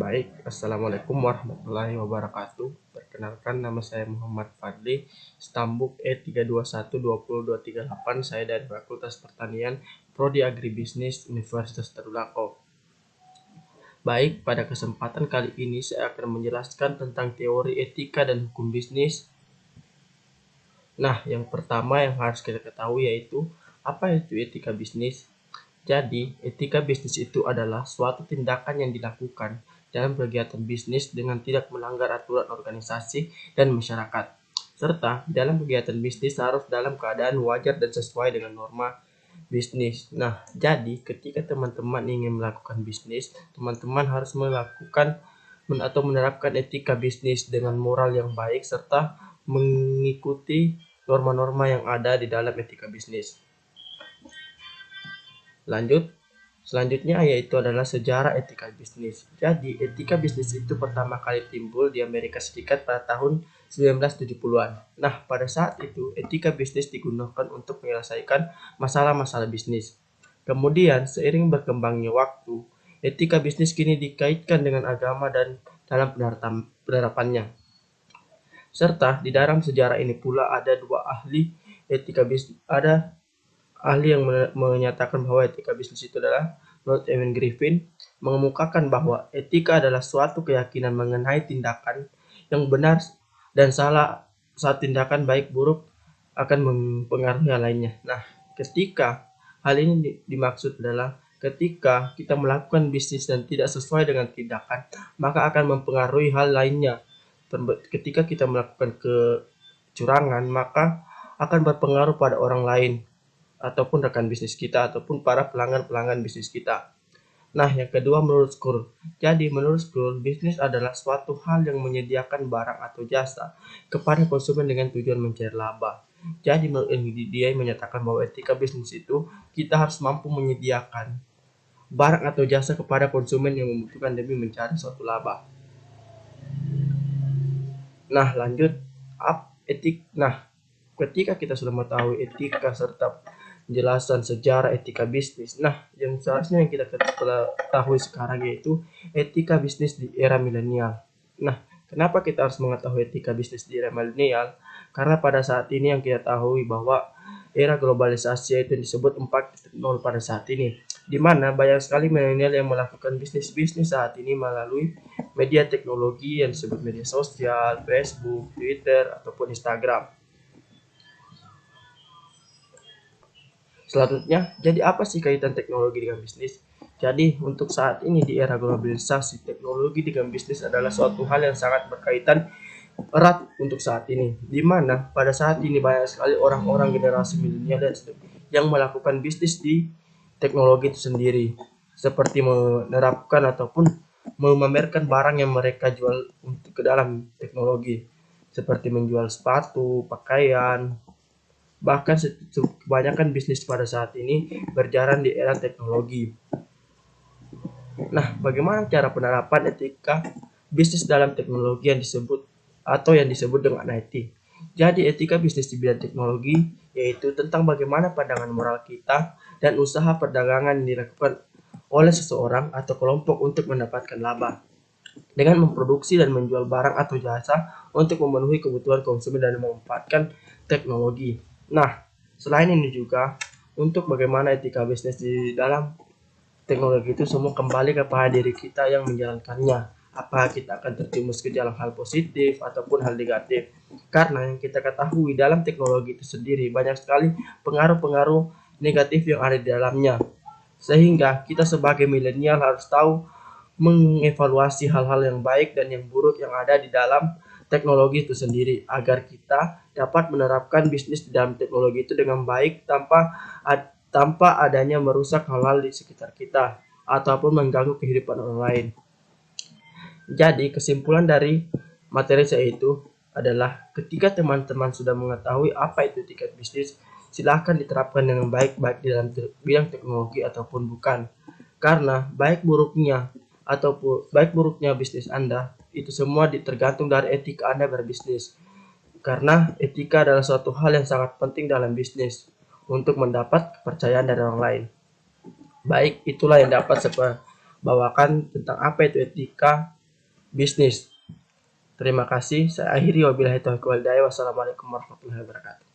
Baik, Assalamualaikum warahmatullahi wabarakatuh. Perkenalkan, nama saya Muhammad Fadli, Stambuk E321202238. Saya dari Fakultas Pertanian, Prodi Agribisnis, Universitas Tadulako. Baik, pada kesempatan kali ini saya akan menjelaskan tentang teori etika dan hukum bisnis. Nah, yang pertama yang harus kita ketahui yaitu apa itu etika bisnis. Jadi, etika bisnis itu adalah suatu tindakan yang dilakukan dalam kegiatan bisnis dengan tidak melanggar aturan organisasi dan masyarakat. Serta dalam kegiatan bisnis harus dalam keadaan wajar dan sesuai dengan norma bisnis. Nah, jadi ketika teman-teman ingin melakukan bisnis, teman-teman harus melakukan atau menerapkan etika bisnis dengan moral yang baik serta mengikuti norma-norma yang ada di dalam etika bisnis. Selanjutnya yaitu adalah sejarah etika bisnis. Jadi, etika bisnis itu pertama kali timbul di Amerika Serikat pada tahun 1970-an. Nah, pada saat itu, etika bisnis digunakan untuk menyelesaikan masalah-masalah bisnis. Kemudian, seiring berkembangnya waktu, etika bisnis kini dikaitkan dengan agama dan dalam penerapannya. Serta di dalam sejarah ini pula ada dua ahli etika bisnis, ahli yang menyatakan bahwa etika bisnis itu adalah Lord Evan Griffin, mengemukakan bahwa etika adalah suatu keyakinan mengenai tindakan yang benar dan salah saat tindakan baik buruk akan mempengaruhi hal lainnya. Nah, ketika hal ini dimaksud adalah ketika kita melakukan bisnis dan tidak sesuai dengan tindakan, maka akan mempengaruhi hal lainnya. Ketika kita melakukan kecurangan, maka akan berpengaruh pada orang lain ataupun rekan bisnis kita ataupun para pelanggan bisnis kita. Nah, yang kedua menurut Skrull. Jadi, menurut Skrull, bisnis adalah suatu hal yang menyediakan barang atau jasa kepada konsumen dengan tujuan mencari laba. Jadi, menurut dia menyatakan bahwa etika bisnis itu kita harus mampu menyediakan barang atau jasa kepada konsumen yang membutuhkan demi mencari suatu laba. Nah, lanjut ketika kita sudah mengetahui etika serta penjelasan sejarah etika bisnis. Nah, yang seharusnya yang kita ketahui sekarang yaitu etika bisnis di era milenial. Nah, kenapa kita harus mengetahui etika bisnis di era milenial? Karena pada saat ini yang kita tahu bahwa era globalisasi itu disebut 4.0 pada saat ini, di mana banyak sekali milenial yang melakukan bisnis saat ini melalui media teknologi yang disebut media sosial, Facebook, Twitter, ataupun Instagram. Selanjutnya, jadi apa sih kaitan teknologi dengan bisnis? Jadi, untuk saat ini di era globalisasi, teknologi dengan bisnis adalah suatu hal yang sangat berkaitan erat untuk saat ini, di mana pada saat ini banyak sekali orang-orang generasi milenial yang melakukan bisnis di teknologi itu sendiri, seperti menerapkan ataupun memamerkan barang yang mereka jual untuk ke dalam teknologi, seperti menjual sepatu, pakaian. Bahkan kebanyakan bisnis pada saat ini berjalan di era teknologi. Nah, bagaimana cara penerapan etika bisnis dalam teknologi yang disebut dengan IT? Jadi, etika bisnis di bidang teknologi yaitu tentang bagaimana pandangan moral kita dan usaha perdagangan yang dilakukan oleh seseorang atau kelompok untuk mendapatkan laba dengan memproduksi dan menjual barang atau jasa untuk memenuhi kebutuhan konsumen dan memanfaatkan teknologi. Nah, selain ini juga untuk bagaimana etika bisnis di dalam teknologi itu semua kembali kepada diri kita yang menjalankannya. Apakah kita akan terjumus ke dalam hal positif ataupun hal negatif? Karena yang kita ketahui dalam teknologi itu sendiri banyak sekali pengaruh-pengaruh negatif yang ada di dalamnya. Sehingga kita sebagai milenial harus tahu mengevaluasi hal-hal yang baik dan yang buruk yang ada di dalam teknologi itu sendiri agar kita dapat menerapkan bisnis di dalam teknologi itu dengan baik tanpa adanya merusak hal-hal di sekitar kita ataupun mengganggu kehidupan orang lain. Jadi kesimpulan dari materi saya itu adalah ketika teman-teman sudah mengetahui apa itu etika bisnis, silahkan diterapkan dengan baik di dalam bidang teknologi ataupun bukan. Karena baik buruknya bisnis Anda itu semua tergantung dari etika Anda berbisnis. Karena etika adalah suatu hal yang sangat penting dalam bisnis untuk mendapat kepercayaan dari orang lain. Baik, itulah yang dapat bawakan tentang apa itu etika bisnis. Terima kasih. Saya akhiri, wabillahi taufiq wal hidayah. Wassalamualaikum warahmatullahi wabarakatuh.